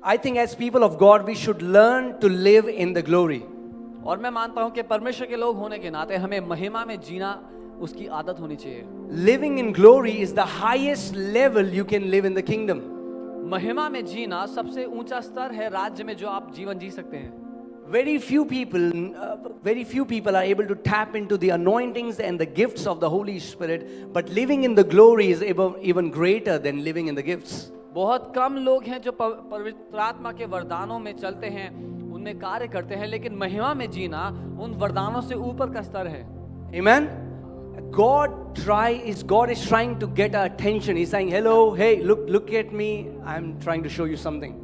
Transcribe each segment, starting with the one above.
I think as people of God, we should learn to live in the glory. और मैं मानता हूं कि परमेश्वर के लोग होने के नाते हमें महिमा में जीना उसकी आदत होनी चाहिए। Living in glory is the highest level you can live in the kingdom. महिमा में जीना सबसे ऊंचा स्तर है राज्य में जो आप जीवन जी सकते हैं। Very few people are able to tap into the anointings and the gifts of the Holy Spirit, but living in the glory is even greater than living in the gifts. बहुत कम लोग हैं जो पवित्र आत्मा के वरदानों में चलते हैं, उनमें कार्य करते हैं, लेकिन महिमा में जीना उन वरदानों से ऊपर का स्तर है। Amen. God is trying to get our attention. He's saying, "Hello, hey, look at me. I'm trying to show you something."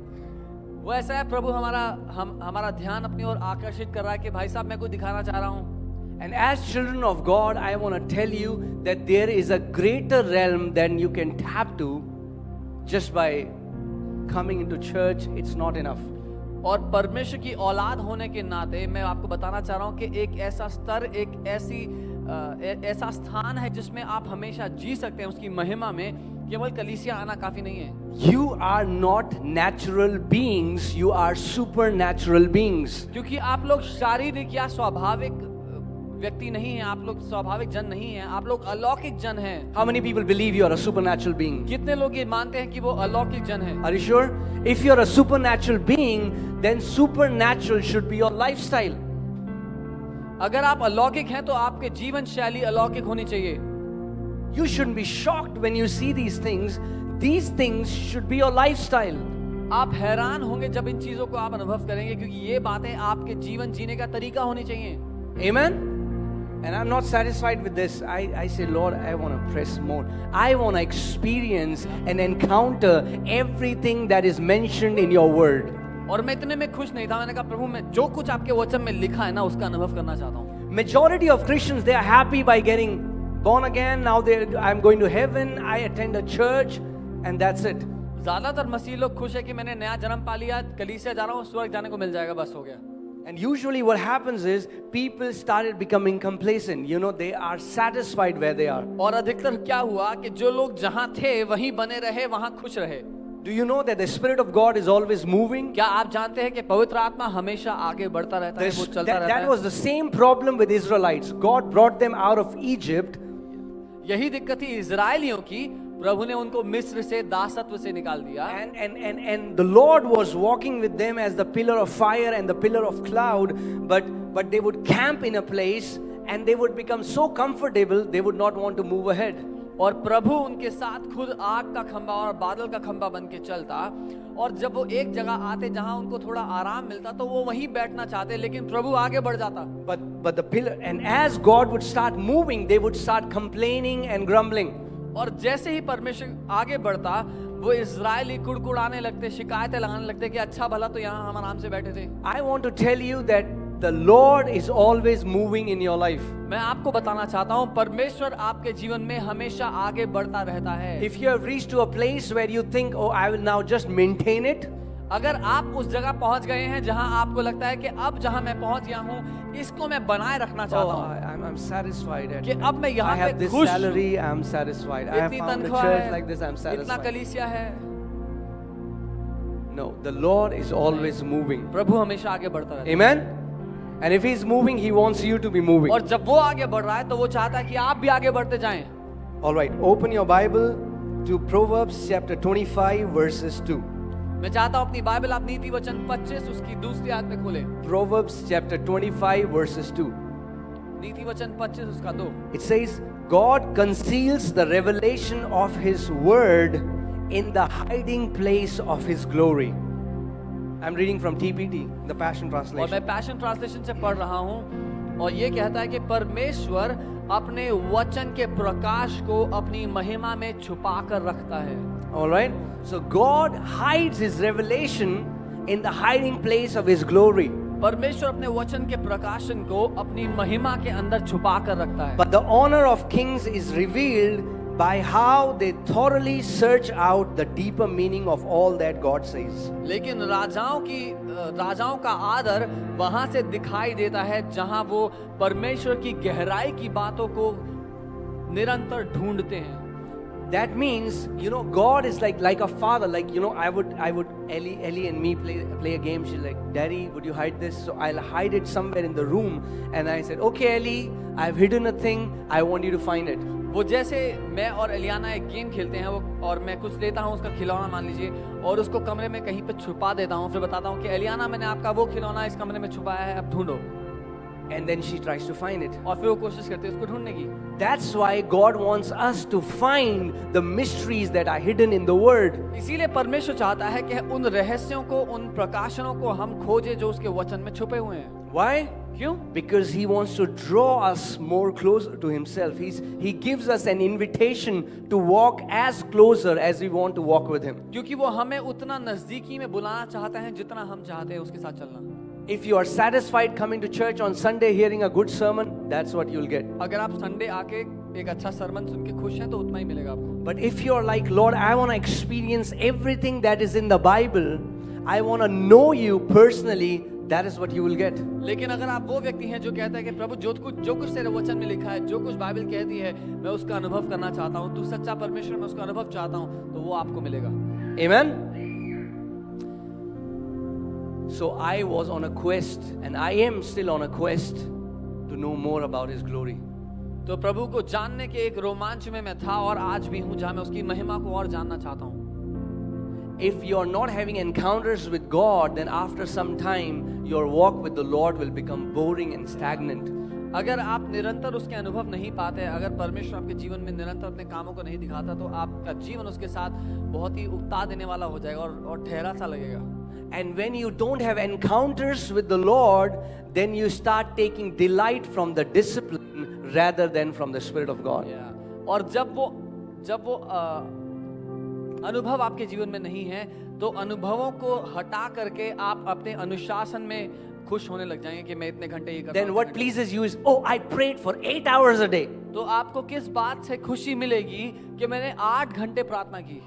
वो ऐसा है, प्रभु हमारा ध्यान अपनी ओर आकर्षित कर रहा है कि भाई साहब मैं कुछ दिखाना चाह रहा हूँ। And as children of God, I want to tell you that there is a greater realm than you can tap to just by coming into church. It's not enough. और परमेश्वर की औलाद होने के नाते मैं आपको बताना चाह रहा हूँ कि एक ऐसा स्तर, एक ऐसा स्थान है जिसमें आप हमेशा जी सकते हैं उसकी महिमा में। केवल कलीसिया आना काफी नहीं है। You are not natural beings, you are supernatural beings. क्योंकि आप लोग शारीरिक या स्वाभाविक व्यक्ति नहीं हैं, आप लोग स्वाभाविक जन नहीं हैं, आप लोग अलौकिक जन हैं। How many people believe you are a supernatural being? कितने लोग ये मानते हैं कि वो अलौकिक जन हैं? Are you sure? If you are a supernatural being, then supernatural should be your lifestyle. अगर आप अलौकिक हैं तो आपके जीवन शैली अलौकिक होनी चाहिए। You shouldn't be shocked when you see these things. These things should be your lifestyle. आप हैरान होंगे जब इन चीजों को आप अनुभव करेंगे, क्योंकि ये बातें आपके जीवन जीने का तरीका होनी चाहिए। Amen? And I'm not satisfied with this. I say, Lord, I want to press more. I want to experience and encounter everything that is mentioned in your word. और मैं इतने में खुश नहीं था। मैंने कहा प्रभु मैं जो कुछ आपके वचन में लिखा है ना उसका अनुभव करना चाहता हूँ। Majority of Christians, they are happy by getting born again. Now I'm going to heaven. I attend a church and that's it. ज्यादातर मसीह लोग खुश है कि मैंने नया जन्म पा लिया, कलीसिया जा रहा हूँ, स्वर्ग जाने को मिल जाएगा, बस हो गया। And usually what happens is people started becoming complacent. You know, they are satisfied where they are. और अधिकतर क्या हुआ कि जो लोग जहाँ थे वहीं बने रहे, वहाँ खुश रहे। Do you know that the Spirit of God is always moving? क्या आप जानते हैं कि पवित्र आत्मा हमेशा आगे बढ़ता रहता है, वो चलता रहता है। That was the same problem with Israelites. God brought them out of Egypt. यही दिक्कत थी इजराइलियों की, प्रभु ने उनको मिस्र से दासत्व से निकाल दिया। And the Lord was walking with them as the pillar of fire and the pillar of cloud, but they would camp in a place and they would become so comfortable they would not want to move ahead. और प्रभु उनके साथ खुद आग का खंभा और बादल का खंभा बन के चलता, और जब वो एक जगह आते जहां उनको थोड़ा आराम मिलता तो वो वहीं बैठना चाहते, लेकिन प्रभु आगे बढ़ जाता। But the pillar, and as God would start moving, they would start complaining and grumbling. और जैसे ही परमेश्वर आगे बढ़ता वो इजरायली कुड़कुड़ाने लगते, शिकायतें लगाने लगते कि अच्छा भला तो यहाँ हम आराम से बैठे थे। I want to tell you that the Lord is always moving in your life. मैं आपको बताना चाहता हूँ परमेश्वर आपके जीवन में हमेशा आगे बढ़ता रहता है। If you have reached to a place where you think, oh, I will now just maintain it, अगर आप उस जगह पहुंच गए हैं जहां आपको लगता है कि अब जहां मैं पहुंच गया हूं इसको मैं बनाए रखना चाहता हूं, I'm satisfied at कि अब मैं यहाँ I have पे this खुश, salary, I'm satisfied. I have इतनी found a तनख्वाह church है, like this, I'm इतना satisfied. कलीसिया है। No, the Lord is always moving. प्रभु हमेशा आगे बढ़ता रहता है। Amen? And if He's moving, He wants you to be moving. और जब वो आगे बढ़ रहा है तो वो चाहता है कि आप भी आगे बढ़ते जाएं। All right, open your Bible to Proverbs chapter 25 verses 2. मैं चाहता हूँ अपनी बाइबल आप नीति वचन 25 उसकी दूसरी आयत में खोलें। Proverbs chapter 25 verses 2. नीति वचन 25 उसका 2। It says, God conceals the revelation of His word in the hiding place of His glory. I'm reading from TPT, the Passion और Translation. मैं पैशन ट्रांसलेशन से पढ़ रहा हूँ और ये कहता है कि परमेश्वर अपने वचन के प्रकाश को अपनी महिमा में छुपा कर रखता है। All right? So God hides His revelation in the hiding place of His glory. परमेश्वर अपने वचन के प्रकाशन को अपनी महिमा के अंदर छुपा कर रखता है। But the honor of kings is revealed by how they thoroughly search out the deeper meaning of all that God says. लेकिन राजाओं का आदर वहां से दिखाई देता है जहां वो परमेश्वर की गहराई की बातों को निरंतर ढूंढते हैं। That means, God is like a father. Like, I would Ellie and me play a game. She's like, Daddy, would you hide this? So I'll hide it somewhere in the room. And I said, okay, Ellie, I've hidden a thing. I want you to find it. वो जैसे मैं और एलियाना एक game खेलते हैं वो, और मैं कुछ लेता हूँ उसका खिलौना मान लीजिए, और उसको कमरे में कहीं पे छुपा देता हूँ, फिर बताता हूँ कि एलियाना मैंने आपका वो खिलौना इस कमरे में छुपाया है, अब ढूंढो. And then she tries to find it. और फिर वो कोशिश करती है उसको ढूंढने की. That's why God wants us to find the mysteries that are hidden in the Word. इसीलिए परमेश्वर चाहता है कि उन रहस्यों को, उन प्रकाशनों को हम खोजें जो उसके वचन में छुपे हुए हैं. Why? क्यों? Because He wants to draw us more closer to Himself. He gives us an invitation to walk as closer as we want to walk with Him. क्योंकि वो हमें उतना नजदीकी में बुलाना चाहता है जितना हम चाहते हैं उसके साथ चलना. If you are satisfied coming to church on Sunday hearing a good sermon, that's what you'll get. अगर आप संडे आके एक अच्छा सरमन सुन के खुश हैं तो उतना ही मिलेगा आपको. But if you're like, Lord, I want to experience everything that is in the Bible, I want to know you personally, that is what you will get. लेकिन अगर आप वो व्यक्ति हैं जो कहता है कि प्रभु जो कुछ तेरे वचन में लिखा है, जो कुछ बाइबल कहती है, मैं उसका अनुभव करना चाहता हूँ, तू सच्चा परमेश्वर, मैं उसका अनुभव चाहता हूँ, तो वो आपको मिलेगा. Amen. So I was on a quest, and I am still on a quest to know more about His glory. तो प्रभु को जानने के एक रोमांच में मैं था और आज भी हूँ, जहाँ मैं उसकी महिमा को और जानना चाहता हूँ. If you are not having encounters with God, then after some time your walk with the Lord will become boring and stagnant. अगर आप निरंतर उसके अनुभव नहीं पाते, अगर परमेश्वर आपके जीवन में निरंतर अपने कामों को नहीं दिखाता, तो आपका जीवन उसके साथ बहुत ही उकता देने वाला हो जाएगा और ठहरा सा लगेगा. And when you don't have encounters with the Lord, then you start taking delight from the discipline rather than from the Spirit of God. और जब वो अनुभव आपके जीवन में नहीं है, तो अनुभवों को हटा करके आप अपने अनुशासन में खुश होने लग जाएंगे कि मैं इतने घंटे ये कर रहा हूं. Then what pleases you is, oh, I prayed for 8 hours a day. तो आपको किस बात से खुशी मिलेगी कि मैंने 8 घंटे प्रार्थना की?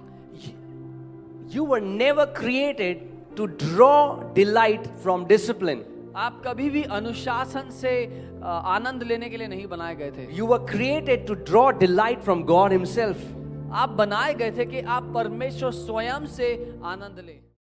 You were never created to draw delight from discipline. आप कभी भी अनुशासन से आनंद लेने के लिए नहीं बनाए गए थे. You were created to draw delight from God Himself. आप बनाए गए थे कि आप परमेश्वर स्वयं से आनंद लें.